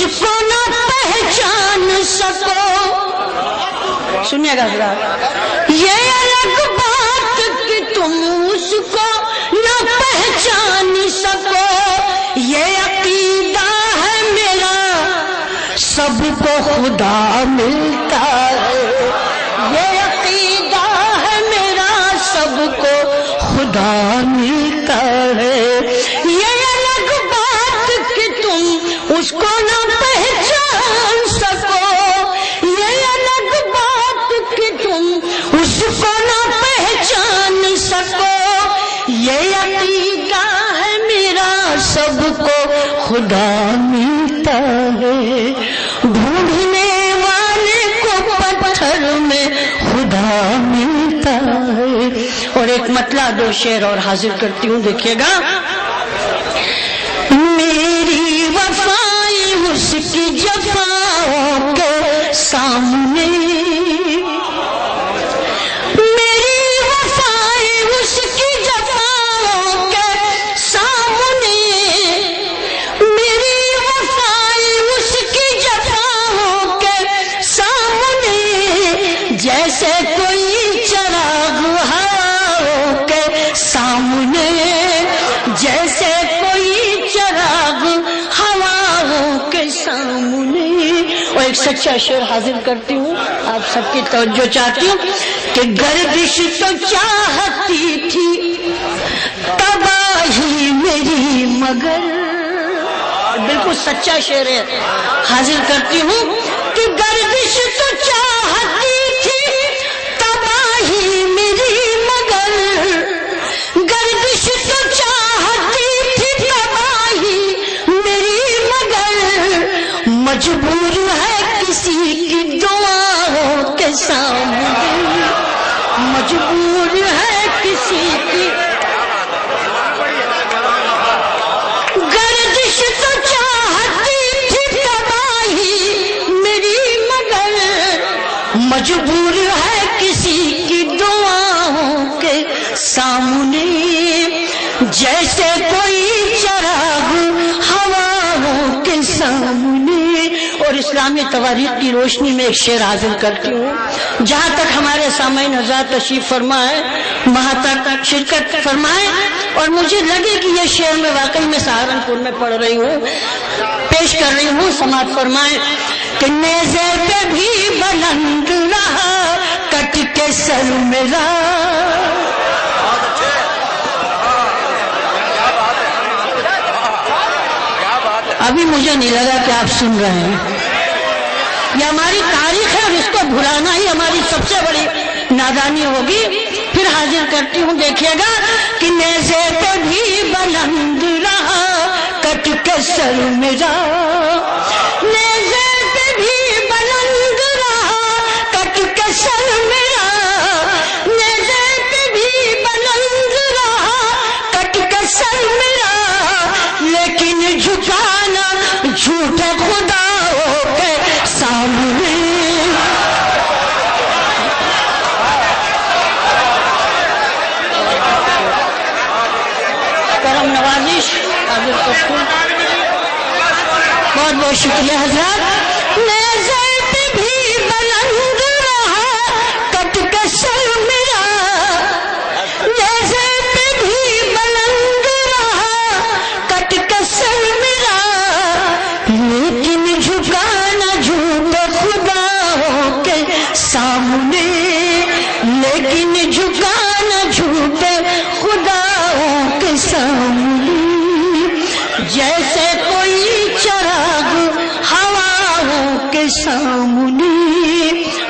اس کو نہ پہچان سکو. سنیے گا حضرات، یہ الگ بات کہ تم اس کو نہ پہچان سکو، یہ عقیدہ ہے میرا سب کو خدا ملتا ہے. یہ عقیدہ ہے میرا سب کو خدا ملتا ہے. یہ الگ بات کہ تم اس کو نہ پہچان سکو، یہ الگ بات کہ تم اس کو نہ پہچان سکو، یہ عقیدہ ہے میرا سب کو خدا ملتا ہے. ڈھونڈنے والے کو پتھر میں خدا ملتا ہے. اور ایک مطلع دو شعر اور حاضر کرتی ہوں، دیکھیے گا. میری وفائی اس کی جفاؤں کے سامنے، میری وفائی اس کی جفاؤں کے سامنے، میری وفائی اس کی جفاؤں کے سامنے، جیسے کوئی چراغ ہواؤں کے سامنے، جیسے کوئی چراغ ہواؤں کے سامنے. اور ایک سچا شعر حاضر کرتی ہوں، آپ سب کی توجہ چاہتی ہوں کہ گردش تو چاہتی تھی تباہی میری مگر. بالکل سچا شعر ہے، حاضر کرتی ہوں کہ گردش تو چاہتی تھی تباہی میری مگر، گردش تو چاہتی تھی تباہی میری مگر، مجبور ہے کسی کی دعاؤں کے سامنے، مجبور ہے کسی کی. گردش تو چاہتی تھی تباہی میری مگر، مجبور ہے کسی کی دعاؤں کے سامنے، جیسے کوئی چراغ ہواؤں کے سامنے. اور اسلامی تواریخ کی روشنی میں ایک شعر حاضر کرتی ہوں، جہاں تک ہمارے سامعین حضرات تشریف فرمائے وہاں تک شرکت فرمائے. اور مجھے لگے کہ یہ شعر میں واقعی میں سہارنپور میں پڑھ رہی ہوں، پیش کر رہی ہوں، سماعت فرمائے کہ نیزے پہ بھی بلند رہا کٹ کے سر میرا. ابھی مجھے نہیں لگا کہ آپ سن رہے ہیں. یہ ہماری تاریخ ہے اور اس کو بھلانا ہی ہماری سب سے بڑی نادانی ہوگی. پھر حاضر کرتی ہوں، دیکھیے گا کہ نیزے پہ بھی بلند رہا کٹ کے سر میرا، نیزے پہ بھی بلند رہا کٹ کے سر میرا، نیزے پہ بھی بلند رہا کٹ کے سر میرا، لیکن جھکانا جھوٹے خداؤں کے سامنے. کرم نوازش حاضر کرتی ہوں. بہت بہت شکریہ حضرات. نیزے پہ بھی بلند رہا کٹ کے سر میرا، نیزے پہ بھی بلند رہا کٹ کے سر میرا، لیکن جھکانا جھوٹے خداؤں کے سامنے، لیکن جھکانا جھوٹے خداؤں کے سامنے، جیسے کوئی چراغ ہواؤں کے سامنے.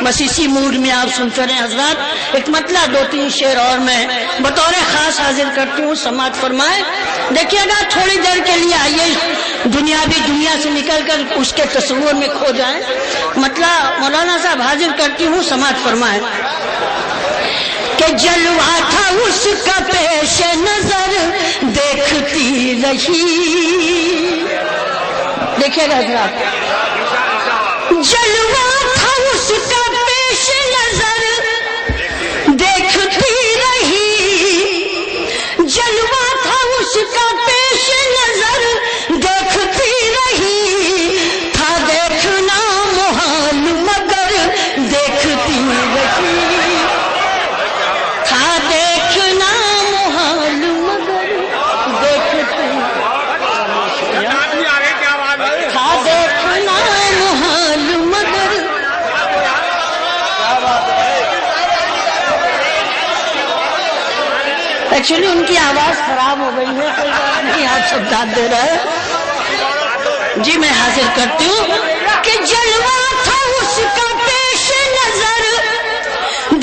بس اسی موڈ میں آپ سنتے رہے حضرات. ایک مطلع دو تین شعر اور میں بطور خاص حاضر کرتی ہوں، سماعت فرمائے. دیکھیے گا تھوڑی دیر کے لیے آئیے دنیاوی دنیا سے نکل کر اس کے تصور میں کھو جائیں. مطلع مولانا صاحب حاضر کرتی ہوں، سماعت فرمائے کہ جلوہ تھا اس کا پیش نظر دیکھتی رہی. دیکھیے گا حضرات، جلوہ تھا اس کا پیش نظر دیکھتی رہی، جلوہ تھا اس کا پیش نظر دیکھتی رہی، تھا ایکچولی ان کی آواز خراب ہو گئی ہے، کوئی بات نہیں، آپ سب ساتھ دے رہے ہیں۔ جی میں حاضر کرتی ہوں کہ جلوہ تھا اس کا پیش نظر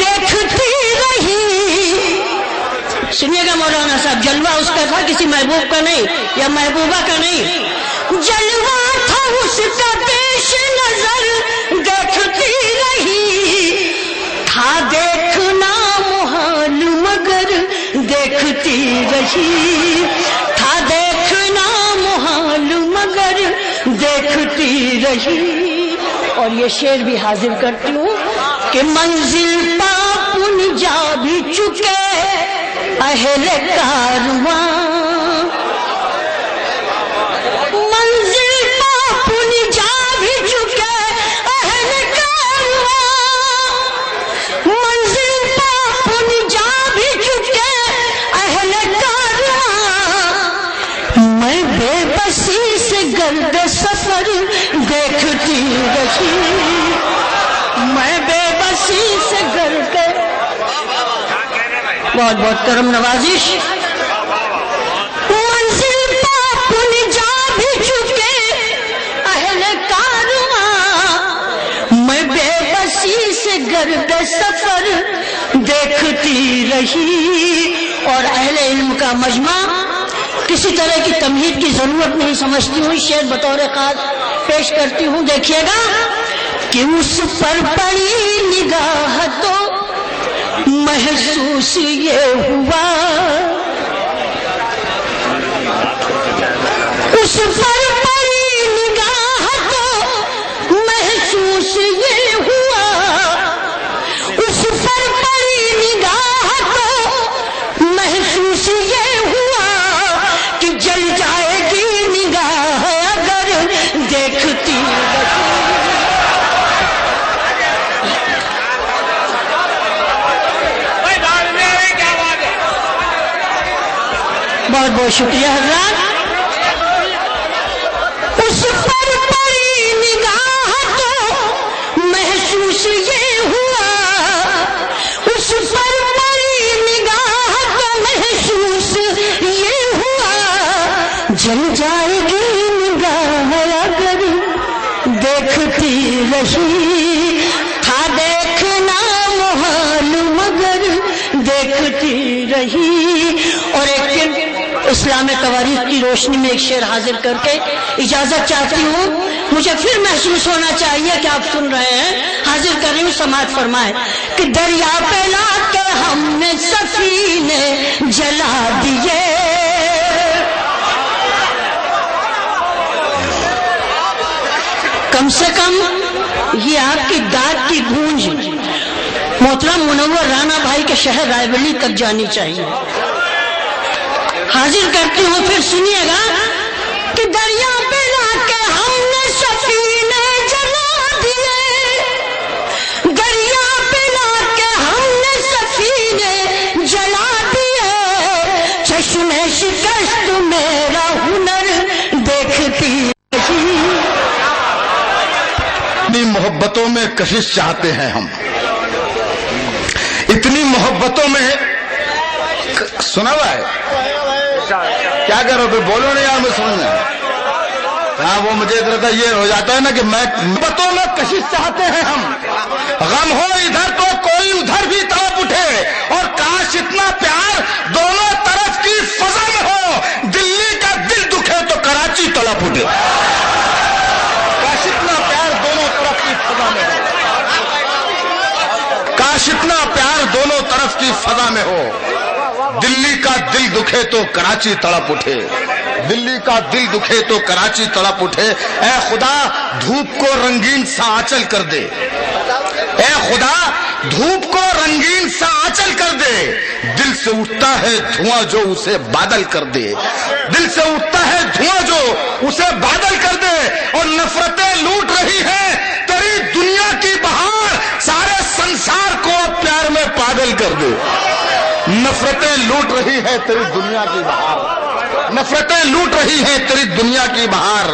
دیکھتی رہی۔ سنیے گا مولانا صاحب، جلوہ اس کا تھا، کسی محبوب کا نہیں یا محبوبہ کا نہیں۔ جلوہ تھا اس کا پیش نظر دیکھتی رہی، تھا دیکھنا محال مگر دیکھتی رہی، تھا دیکھنا محال مگر دیکھتی رہی۔ اور یہ شعر بھی حاضر کرتی ہوں کہ منزل پا پن جا بھی چکے اہل کارواں، منزل پا پن جا بھی چکے اہل کارواں، منزل پا پن جا بھی چکے اہل کارواں، میں بے بسی سے گرد سفر دیکھتی رہی، میں بے بسی سے گرد۔ بہت بہت کرم نوازش۔ منزل پا پن جا بھی چکے اہل کارواں، میں بے بسی سے گرد سفر دیکھتی رہی۔ اور اہل علم کا مجمع، کسی طرح کی تمہید کی ضرورت نہیں سمجھتی ہوں، شعر بطور خاص پیش کرتی ہوں، دیکھیے گا کہ اس پر پڑی نگاہ تو محسوس یہ ہوا، اس پر پڑی نگاہ تو محسوس یہ ہوا، اس پر پڑی نگاہ تو محسوس یہ ہوا کہ جل جائے گی نگاہ اگر دیکھتی رہی۔ بہت بہت شکریہ حضرات۔ اس پر پڑی نگاہ تو محسوس یہ ہوا، اس پر پڑی نگاہ تو محسوس یہ ہوا، جل جائے گی نگاہ اگر دیکھتی رہی، تھا دیکھنا محال مگر دیکھتی رہی۔ اور ایک اسلام تواریخ کی روشنی میں ایک شعر حاضر کر کے اجازت چاہتی ہوں، مجھے پھر محسوس ہونا چاہیے کہ آپ سن رہے ہیں، حاضر کر رہی ہوں، سماعت فرمائے کہ دریا پہ لا کے ہم نے سفینے جلا دیے، کم سے کم یہ آپ کی داد کی گونج محترم منور رانا بھائی کے شہر رائے بریلی تک جانی چاہیے۔ حاضر کرتی ہوں، پھر سنیے گا کہ دریا پہ لا کے ہم نے سفینے جلا دیے، دریا پہ لا کے ہم نے سفینے جلا دیے، چشم شکست میرا ہنر دیکھتی رہی۔ اتنی محبتوں میں کشش چاہتے ہیں ہم، اتنی محبتوں میں سنا ہوا ہے، کیا کرو پھر بولو نہیں یار، میں سننا۔ ہاں وہ مجھے ادھر یہ ہو جاتا ہے نا کہ میں محبتوں میں کشش چاہتے ہیں ہم، غم ہو ادھر تو کوئی ادھر بھی تڑپ اٹھے، اور کاش اتنا پیار دونوں طرف کی فضا میں ہو، دلی کا دل دکھے تو کراچی تڑپ اٹھے، کاش اتنا پیار دونوں طرف کی فضا میں ہو، کاش اتنا پیار دونوں طرف کی فضا میں ہو، دلی کا دل دکھے تو کراچی تڑپ اٹھے، دلی کا دل دکھے تو کراچی تڑپ اٹھے۔ اے خدا دھوپ کو رنگین سا آنچل کر دے، اے خدا دھوپ کو رنگین سا آنچل کر دے، دل سے اٹھتا ہے دھواں جو اسے بادل کر دے، دل سے اٹھتا ہے دھواں جو اسے بادل کر دے، اور نفرتیں لوٹ رہی ہیں تیری دنیا کی بہار، سارے سنسار کو پیار میں پاگل کر دے۔ نفرتیں لوٹ رہی ہے تیری دنیا کی بہار، نفرتیں لوٹ رہی ہے تیری دنیا کی بہار،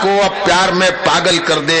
کو اب پیار میں پاگل کر دے,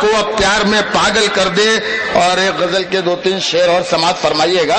کو اب پیار میں پاگل کر دے. اور ایک غزل کے 2-3 شعر اور سماعت فرمائیے گا.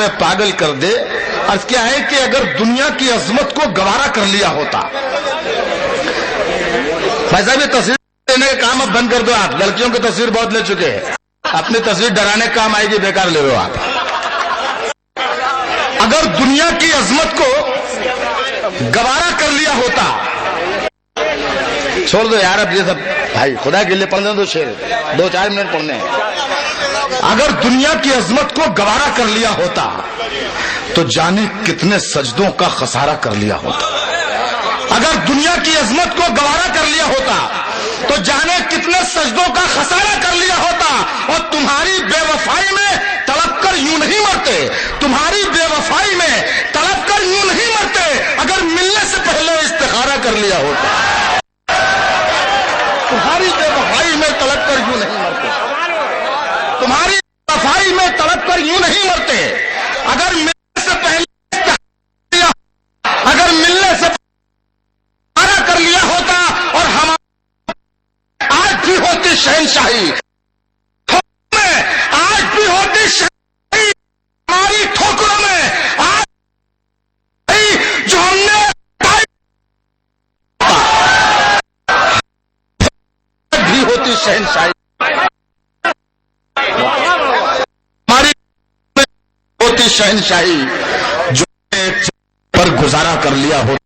میں پاگل کر دے. عرض کیا ہے کہ اگر دنیا کی عظمت کو گوارا کر لیا ہوتا. بھائی صاحب یہ تصویر لینے کا کام اب بند کر دو آپ, لڑکیوں کی تصویر بہت لے چکے ہیں, اپنی تصویر ڈرانے کا کام آئے گی, بیکار لے رہے ہو آپ. اگر دنیا کی عظمت کو گوارا کر لیا ہوتا. چھوڑ دو یار اب یہ سب, بھائی خدا کے لیے پڑھ دیں 2 شعر, 2-4 منٹ پڑھنے ہیں. اگر دنیا کی عظمت کو گوارا کر لیا ہوتا تو جانے کتنے سجدوں کا خسارہ کر لیا ہوتا. اگر دنیا کی عظمت کو گوارا کر لیا ہوتا تو جانے کتنے سجدوں کا خسارہ کر لیا ہوتا. اور تمہاری بے وفائی میں تڑپ کر یوں نہیں مرتے, تمہاری بے وفائی میں تڑپ کر یوں نہیں مرتے, اگر ملنے سے پہلے استخارہ کر لیا ہوتا. تمہاری بے وفائی میں تڑپ کر یوں نہیں مرتے, تمہاری بے وفائی میں تڑپ کر یوں نہیں مرتے, اگر ملنے سے پہلے, اگر ملنے سے استخارہ کر لیا ہوتا. اور ہمارے آج بھی ہوتی شہنشاہی, آج بھی ہوتی شہنشاہی ہماری ٹھوکروں میں, آج جو ہم نے بھی ہوتی شہنشاہی ہماری ہوتی شہنشاہی جو پر گزارا کر لیا ہوتا.